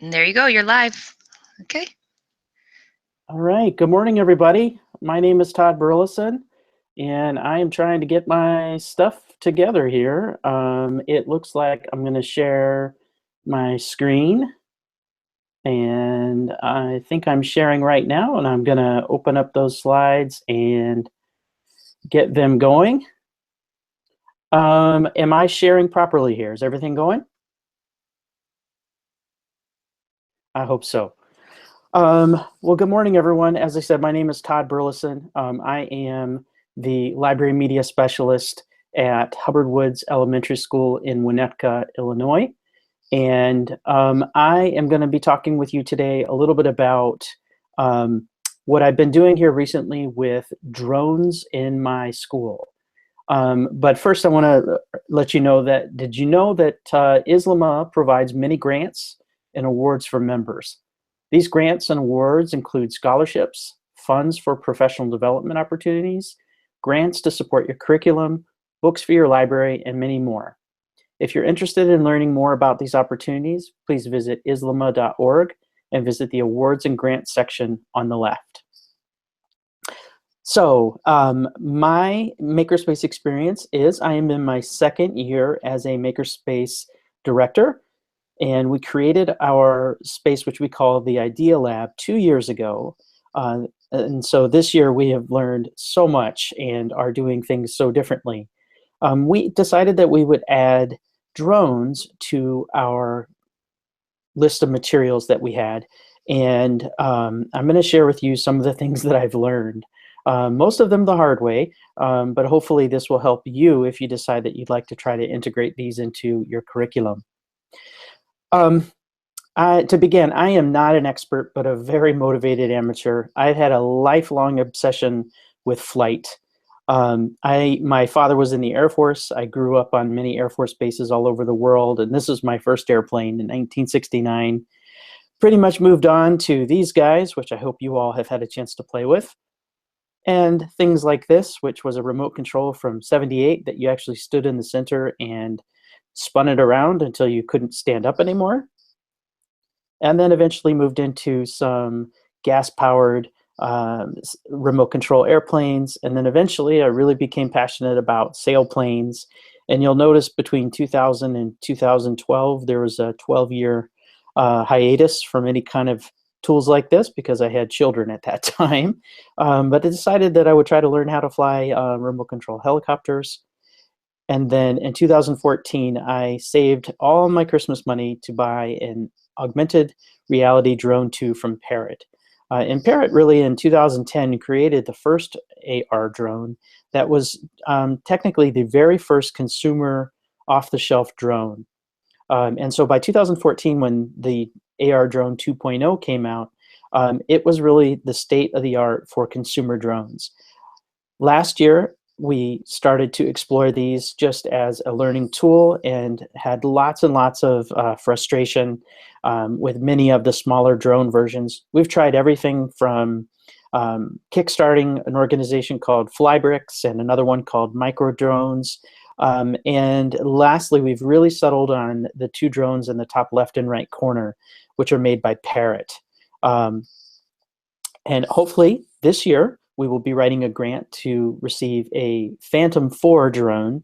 And there you go, you're live. Okay. All right. Good morning, everybody. My name is Todd Burleson, and I am trying to get my stuff together here. It looks like I'm going to share my screen, and I think I'm sharing right now, and I'm going to open up those slides and get them going. Am I sharing properly here? Is everything going? I hope so. Well, good morning, everyone. As I said, my name is Todd Burleson. I am the library media specialist at Hubbard Woods Elementary School in Winnetka, Illinois. And I am going to be talking with you today a little bit about what I've been doing here recently with drones in my school. But first, I want to let you know that, did you know that ISLAMA provides many grants and awards for members? These grants and awards include scholarships, funds for professional development opportunities, grants to support your curriculum, books for your library, and many more. If you're interested in learning more about these opportunities, please visit islama.org and visit the awards and grants section on the left. So my Makerspace experience is I am in my second year as a Makerspace director. And we created our space, which we call the Idea Lab, 2 years ago. And so this year we have learned so much and are doing things so differently. We decided that we would add drones to our list of materials that we had. And I'm going to share with you some of the things that I've learned. Most of them the hard way, but hopefully this will help you if you decide that you'd like to try to integrate these into your curriculum. To begin, I am not an expert, but a very motivated amateur. I've had a lifelong obsession with flight. My father was in the Air Force. I grew up on many Air Force bases all over the world, and this was my first airplane in 1969. Pretty much moved on to these guys, which I hope you all have had a chance to play with. And things like this, which was a remote control from '78 that you actually stood in the center and spun it around until you couldn't stand up anymore. And then eventually moved into some gas-powered remote control airplanes. And then eventually I really became passionate about sailplanes. And you'll notice between 2000 and 2012, there was a 12-year hiatus from any kind of tools like this because I had children at that time. But I decided that I would try to learn how to fly remote control helicopters. And then in 2014, I saved all my Christmas money to buy an augmented reality drone 2 from Parrot. And Parrot really in 2010 created the first AR drone that was technically the very first consumer off-the-shelf drone. And so by 2014, when the AR drone 2.0 came out, it was really the state of the art for consumer drones. Last year, we started to explore these just as a learning tool and had lots and lots of frustration with many of the smaller drone versions. We've tried everything from kickstarting an organization called Flybricks and another one called Micro Drones. And lastly, we've really settled on the 2 drones in the top left and right corner, which are made by Parrot. And hopefully this year, we will be writing a grant to receive a Phantom 4 drone,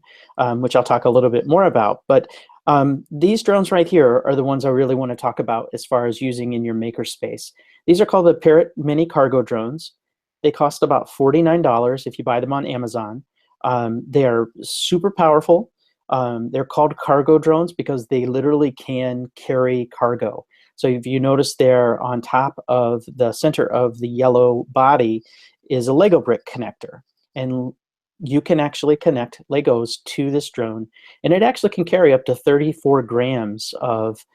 which I'll talk a little bit more about. But these drones right here are the ones I really want to talk about as far as using in your makerspace. These are called the Parrot Mini Cargo Drones. They cost about $49 if you buy them on Amazon. They are super powerful. They're called cargo drones because they literally can carry cargo. So if you notice there on top of the center of the yellow body is a Lego brick connector. And you can actually connect Legos to this drone. And it actually can carry up to 34 grams of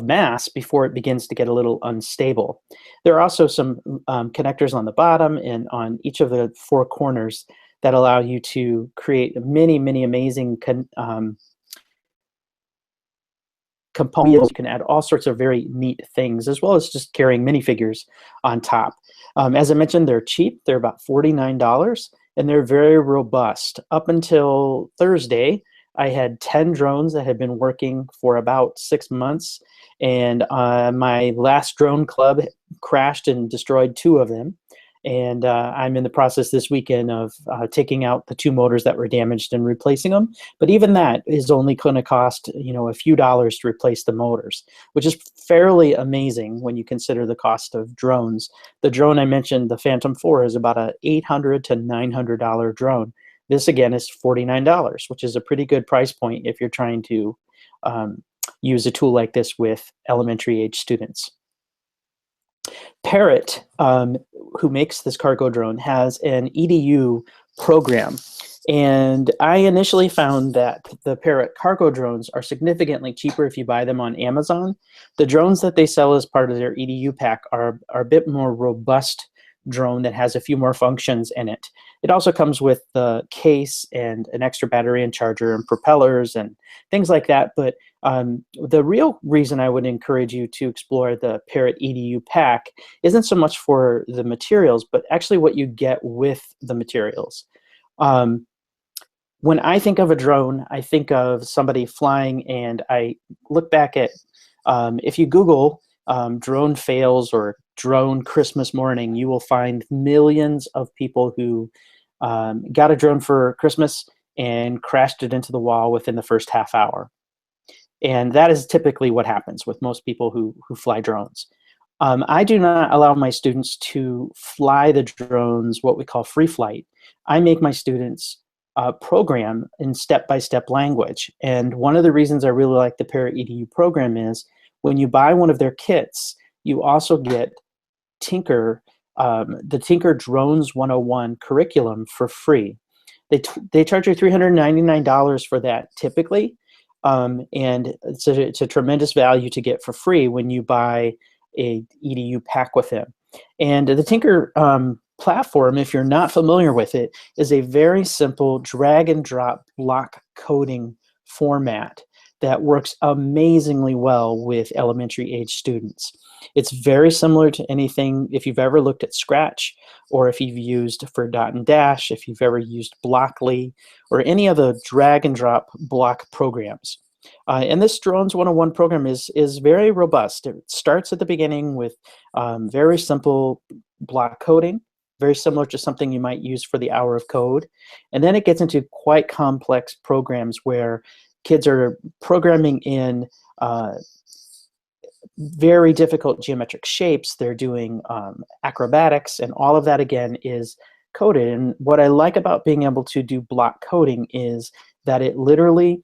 mass before it begins to get a little unstable. There are also some connectors on the bottom and on each of the 4 corners that allow you to create many, many amazing components. You can add all sorts of very neat things, as well as just carrying minifigures on top. As I mentioned, they're cheap. They're about $49, and they're very robust. Up until Thursday, I had 10 drones that had been working for about 6 months, and my last drone club crashed and destroyed 2 of them. And I'm in the process this weekend of taking out the 2 motors that were damaged and replacing them. But even that is only going to cost, a few dollars to replace the motors, which is fairly amazing when you consider the cost of drones. The drone I mentioned, the Phantom 4, is about a $800 to $900 drone. This again is $49, which is a pretty good price point if you're trying to use a tool like this with elementary age students. Parrot, who makes this cargo drone, has an EDU program. And I initially found that the Parrot cargo drones are significantly cheaper if you buy them on Amazon. The drones that they sell as part of their EDU pack are a bit more robust drone that has a few more functions in it. It also comes with the case and an extra battery and charger and propellers and things like that. But the real reason I would encourage you to explore the Parrot EDU pack isn't so much for the materials, but actually what you get with the materials. When I think of a drone, I think of somebody flying, and I look back at, if you Google drone fails or drone Christmas morning, you will find millions of people who got a drone for Christmas and crashed it into the wall within the first half hour. And that is typically what happens with most people who fly drones. I do not allow my students to fly the drones what we call free flight. I make my students program in step-by-step language. And one of the reasons I really like the Parrot EDU program is when you buy one of their kits, you also get the Tinker Drones 101 curriculum for free. They charge you $399 for that typically, and it's a tremendous value to get for free when you buy a EDU pack with them. And the Tinker platform, if you're not familiar with it, is a very simple drag and drop block coding format that works amazingly well with elementary age students. It's very similar to anything, if you've ever looked at Scratch, or if you've used for Dot and Dash, if you've ever used Blockly, or any of the drag and drop block programs. And this Drones 101 program is very robust. It starts at the beginning with very simple block coding, very similar to something you might use for the hour of code. And then it gets into quite complex programs where kids are programming in very difficult geometric shapes. They're doing acrobatics, and all of that, again, is coded. And what I like about being able to do block coding is that it literally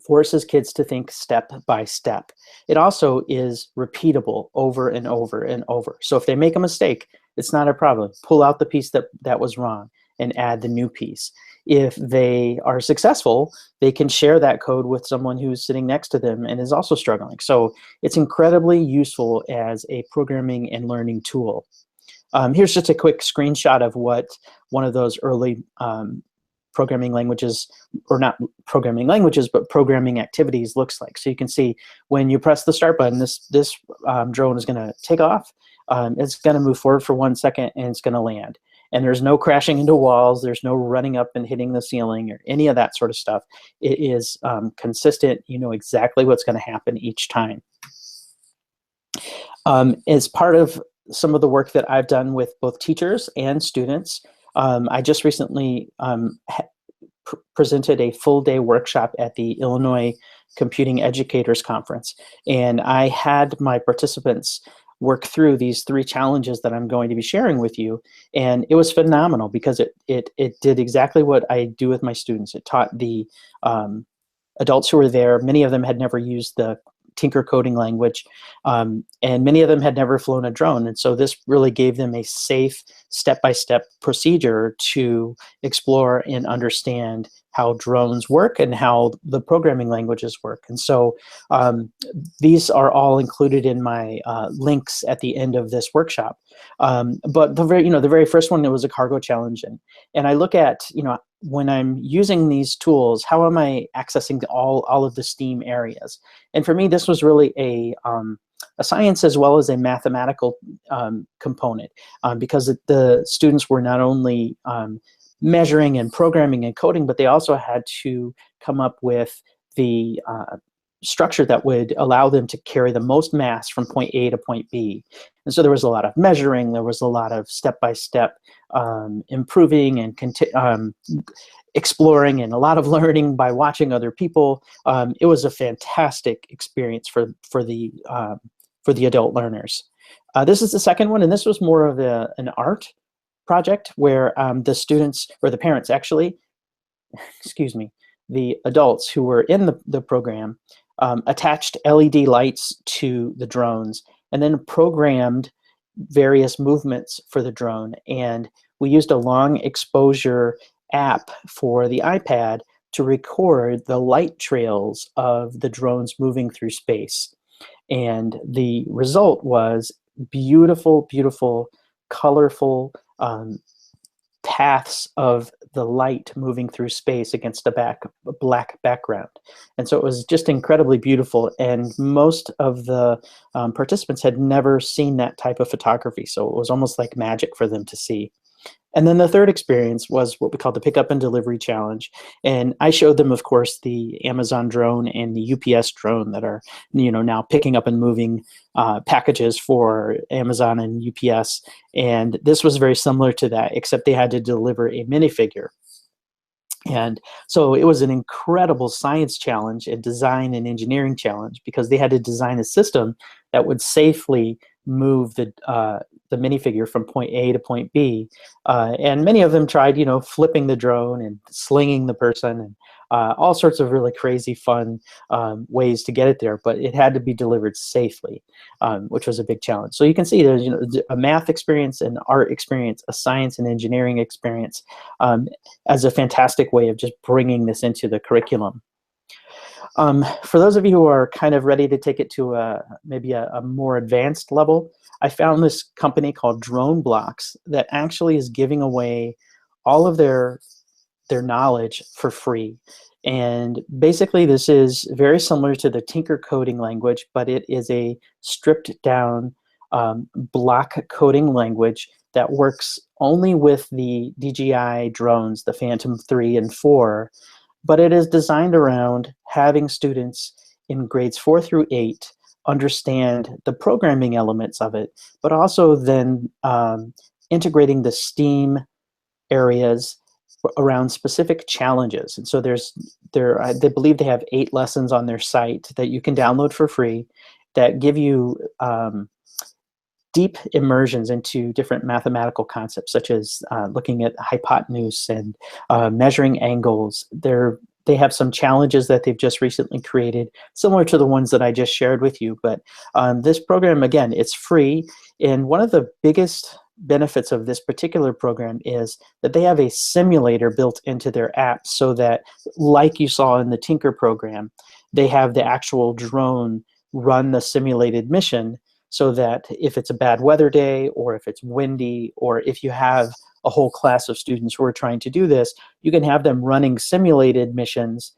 forces kids to think step by step. It also is repeatable over and over and over. So if they make a mistake, it's not a problem. Pull out the piece that was wrong and add the new piece. If they are successful, they can share that code with someone who's sitting next to them and is also struggling. So it's incredibly useful as a programming and learning tool. Here's just a quick screenshot of what one of those early programming languages, or not programming languages, but programming activities looks like. So you can see when you press the start button, this drone is going to take off. It's going to move forward for 1 second, and it's going to land. And there's no crashing into walls. There's no running up and hitting the ceiling or any of that sort of stuff. It is consistent. You know exactly what's going to happen each time. As part of some of the work that I've done with both teachers and students, I just recently presented a full-day workshop at the Illinois Computing Educators Conference. And I had my participants work through these 3 challenges that I'm going to be sharing with you. And it was phenomenal because it did exactly what I do with my students. It taught the adults who were there. Many of them had never used the Tinker coding language, and many of them had never flown a drone. And so this really gave them a safe step-by-step procedure to explore and understand how drones work and how the programming languages work. And so these are all included in my links at the end of this workshop. But the very first one, it was a cargo challenge, and I look at, when I'm using these tools, how am I accessing all of the STEAM areas? And for me, this was really a science as well as a mathematical component, because the students were not only measuring and programming and coding, but they also had to come up with the structure that would allow them to carry the most mass from point A to point B. And so there was a lot of measuring, there was a lot of step-by-step improving and exploring, and a lot of learning by watching other people. It was a fantastic experience for the adult learners. This is the second one, and this was more of an art project where the students, or the parents actually, excuse me, the adults who were in the program attached LED lights to the drones and then programmed various movements for the drone. And we used a long exposure app for the iPad to record the light trails of the drones moving through space. And the result was beautiful, beautiful, colorful paths of the light moving through space against a black background. And so it was just incredibly beautiful. And most of the participants had never seen that type of photography. So it was almost like magic for them to see. And then the third experience was what we call the Pickup and Delivery Challenge. And I showed them, of course, the Amazon drone and the UPS drone that are, now picking up and moving packages for Amazon and UPS. And this was very similar to that, except they had to deliver a minifigure. And so it was an incredible science challenge, a design and engineering challenge, because they had to design a system that would safely move the minifigure from point A to point B. And many of them tried, flipping the drone and slinging the person, and all sorts of really crazy fun ways to get it there. But it had to be delivered safely, which was a big challenge. So you can see there's a math experience, an art experience, a science and engineering experience as a fantastic way of just bringing this into the curriculum. For those of you who are kind of ready to take it to maybe a more advanced level, I found this company called Drone Blocks that actually is giving away all of their knowledge for free. And basically this is very similar to the Tinker coding language, but it is a stripped down block coding language that works only with the DJI drones, the Phantom 3 and 4, but it is designed around having students in grades 4 through 8 understand the programming elements of it, but also then integrating the STEAM areas around specific challenges. And so they believe they have 8 lessons on their site that you can download for free that give you deep immersions into different mathematical concepts, such as looking at hypotenuse and measuring angles. They have some challenges that they've just recently created, similar to the ones that I just shared with you. But this program, again, it's free. And one of the biggest benefits of this particular program is that they have a simulator built into their app, so that, like you saw in the Tinker program, they have the actual drone run the simulated mission, so that if it's a bad weather day, or if it's windy, or if you have a whole class of students who are trying to do this, you can have them running simulated missions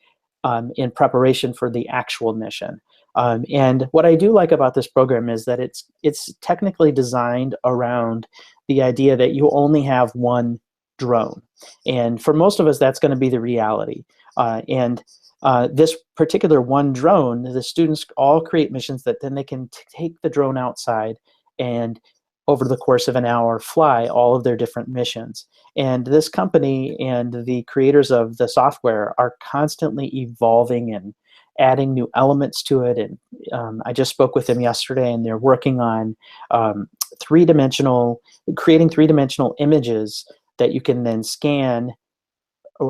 in preparation for the actual mission. And what I do like about this program is that it's technically designed around the idea that you only have one drone. And for most of us, that's going to be the reality. This particular one drone, the students all create missions that then they can take the drone outside and over the course of an hour fly all of their different missions. And this company and the creators of the software are constantly evolving and adding new elements to it. And I just spoke with them yesterday, and they're working on creating three-dimensional images that you can then scan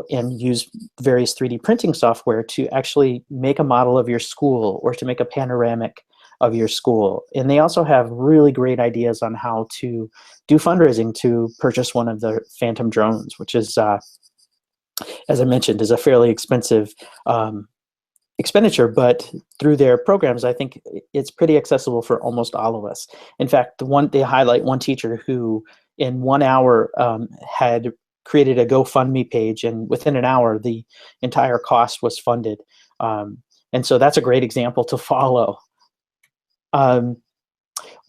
and use various 3D printing software to actually make a model of your school, or to make a panoramic of your school. And they also have really great ideas on how to do fundraising to purchase one of the Phantom drones, which is, as I mentioned, is a fairly expensive expenditure, but through their programs, I think it's pretty accessible for almost all of us. In fact, they highlight one teacher who in 1 hour had created a GoFundMe page, and within an hour, the entire cost was funded. And so that's a great example to follow. One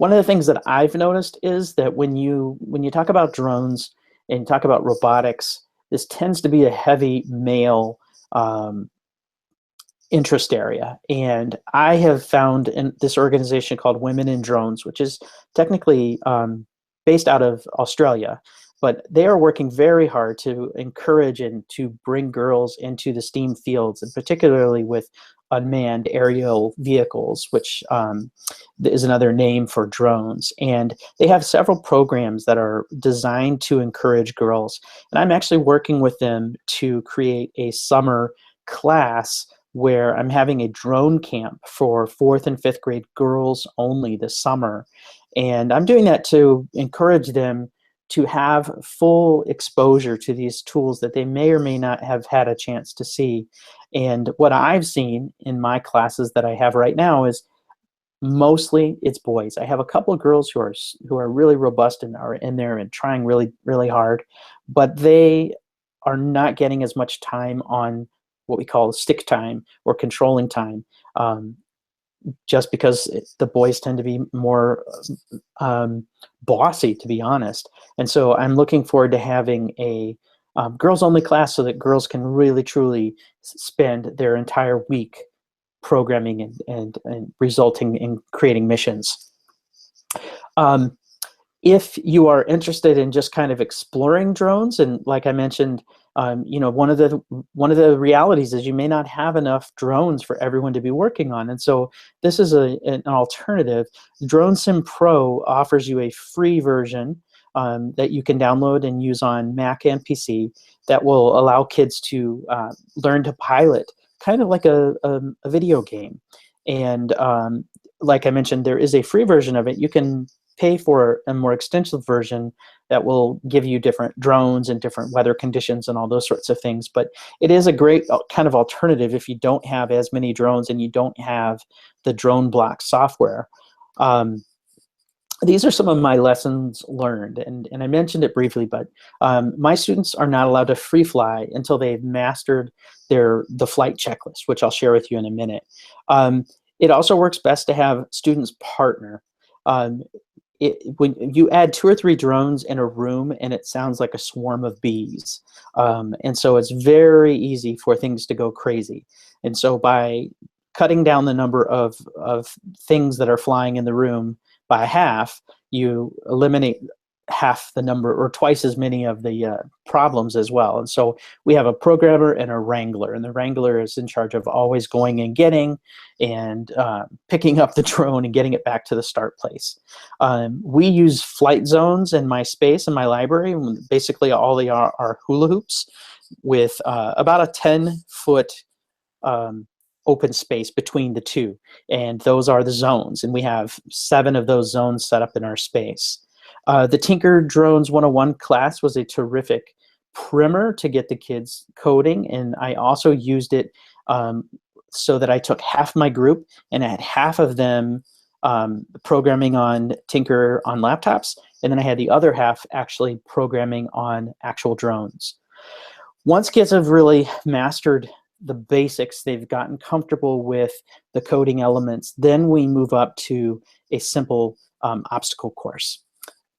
of the things that I've noticed is that when you talk about drones and talk about robotics, this tends to be a heavy male interest area. And I have found in this organization called Women in Drones, which is technically based out of Australia, but they are working very hard to encourage and to bring girls into the STEAM fields, and particularly with unmanned aerial vehicles, which is another name for drones. And they have several programs that are designed to encourage girls. And I'm actually working with them to create a summer class where I'm having a drone camp for 4th and 5th grade girls only this summer. And I'm doing that to encourage them to have full exposure to these tools that they may or may not have had a chance to see. And what I've seen in my classes that I have right now is mostly it's boys. I have a couple of girls who are really robust and are in there and trying really, really hard, but they are not getting as much time on what we call stick time or controlling time, just because the boys tend to be more bossy, to be honest. And so I'm looking forward to having a girls only class so that girls can really truly spend their entire week programming and resulting in creating missions. If you are interested in just kind of exploring drones, and like I mentioned, one of the realities is you may not have enough drones for everyone to be working on, and so this is an alternative. Drone Sim Pro offers you a free version that you can download and use on Mac and PC that will allow kids to learn to pilot, kind of like a video game. And like I mentioned, there is a free version of it. You can pay for a more extensive version that will give you different drones and different weather conditions and all those sorts of things. But it is a great kind of alternative if you don't have as many drones and you don't have the drone block software. These are some of my lessons learned, and I mentioned it briefly, but my students are not allowed to free fly until they've mastered the flight checklist, which I'll share with you in a minute. It also works best to have students partner. When you add 2 or 3 drones in a room, and it sounds like a swarm of bees. And so it's very easy for things to go crazy. And so by cutting down the number of things that are flying in the room by half, you eliminate half the number or twice as many of the problems as well. And so we have a programmer and a wrangler, and the wrangler is in charge of always going and getting and picking up the drone and getting it back to the start place. We use flight zones in my space, in my library. Basically all they are hula hoops with about a 10-foot open space between the two, and those are the zones, and we have 7 of those zones set up in our space. The Tinker Drones 101 class was a terrific primer to get the kids coding, and I also used it so that I took half my group and I had half of them programming on Tinker on laptops, and then I had the other half actually programming on actual drones. Once kids have really mastered the basics, they've gotten comfortable with the coding elements, then we move up to a simple obstacle course.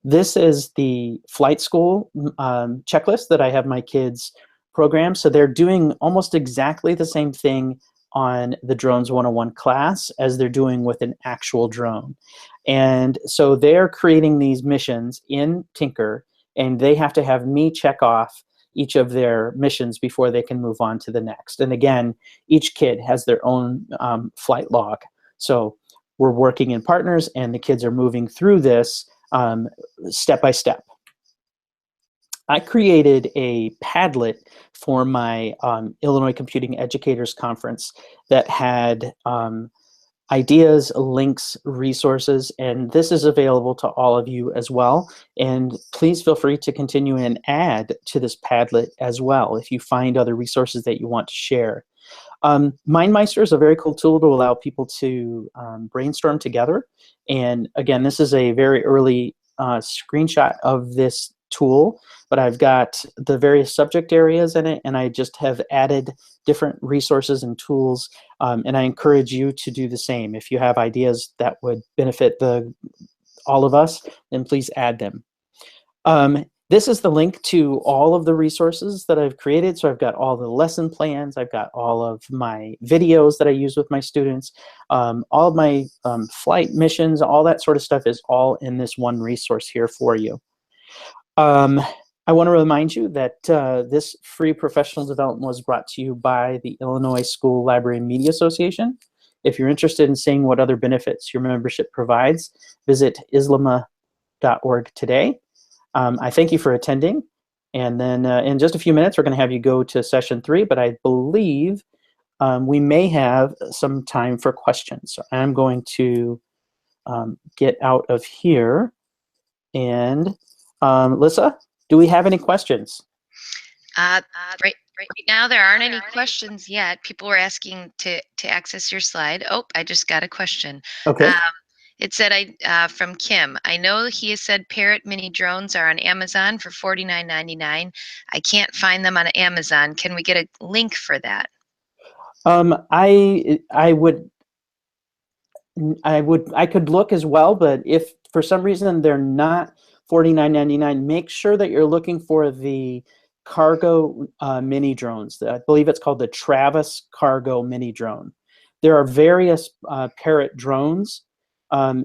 This is the flight school checklist that I have my kids program. So they're doing almost exactly the same thing on the Drones 101 class as they're doing with an actual drone. And so they're creating these missions in Tinker, and they have to have me check off each of their missions before they can move on to the next. And again, each kid has their own flight log. So we're working in partners, and the kids are moving through this step by step. I created a Padlet for my Illinois Computing Educators Conference that had ideas, links, resources, and this is available to all of you as well. And please feel free to continue and add to this Padlet as well if you find other resources that you want to share. MindMeister is a very cool tool to allow people to brainstorm together. And again, this is a very early screenshot of this tool, but I've got the various subject areas in it, and I just have added different resources and tools, and I encourage you to do the same. If you have ideas that would benefit all of us, then please add them. This is the link to all of the resources that I've created. So I've got all the lesson plans, I've got all of my videos that I use with my students, all of my flight missions, all that sort of stuff is all in this one resource here for you. I want to remind you that this free professional development was brought to you by the Illinois School Library and Media Association. If you're interested in seeing what other benefits your membership provides, visit islama.org today. I thank you for attending, and then in just a few minutes we're going to have you go to session 3, but I believe we may have some time for questions. So I'm going to get out of here, and Lissa, do we have any questions? Right now there aren't any questions yet. People were asking to access your slide. Oh, I just got a question. Okay. It said, from Kim, I know he has said Parrot mini drones are on Amazon for $49.99. I can't find them on Amazon. Can we get a link for that? I could look as well, but if for some reason they're not $49.99, make sure that you're looking for the cargo mini drones. I believe it's called the Travis Cargo Mini Drone. There are various Parrot drones.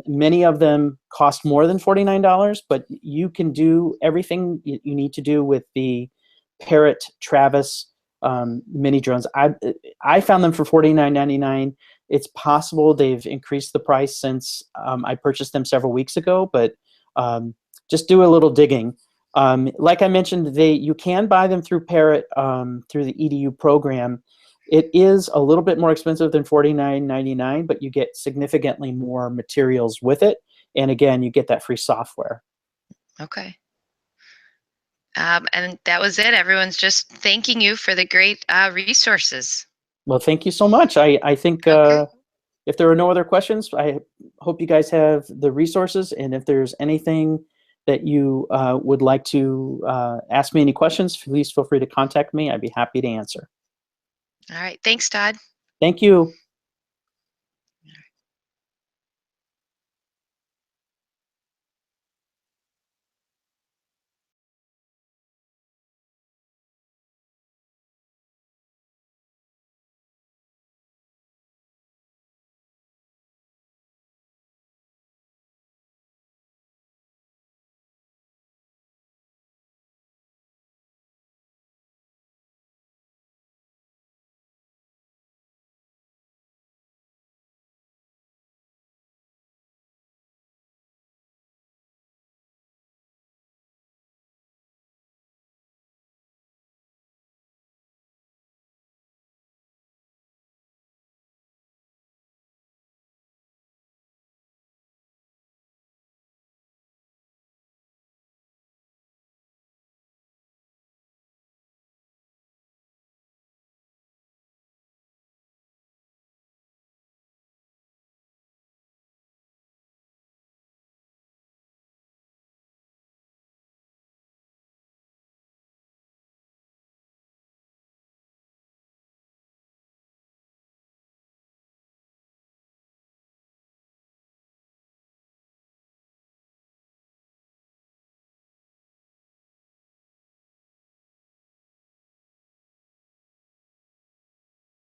Many of them cost more than $49, but you can do everything you need to do with the Parrot Travis mini drones. I found them for $49.99. It's possible they've increased the price since I purchased them several weeks ago, but just do a little digging. Like I mentioned, you can buy them through Parrot through the EDU program. It is a little bit more expensive than $49.99, but you get significantly more materials with it. And again, you get that free software. Okay. And that was it. Everyone's just thanking you for the great resources. Well, thank you so much. I think Okay. if there are no other questions, I hope you guys have the resources. And if there's anything that you would like to ask me any questions, please feel free to contact me. I'd be happy to answer. All right. Thanks, Todd. Thank you.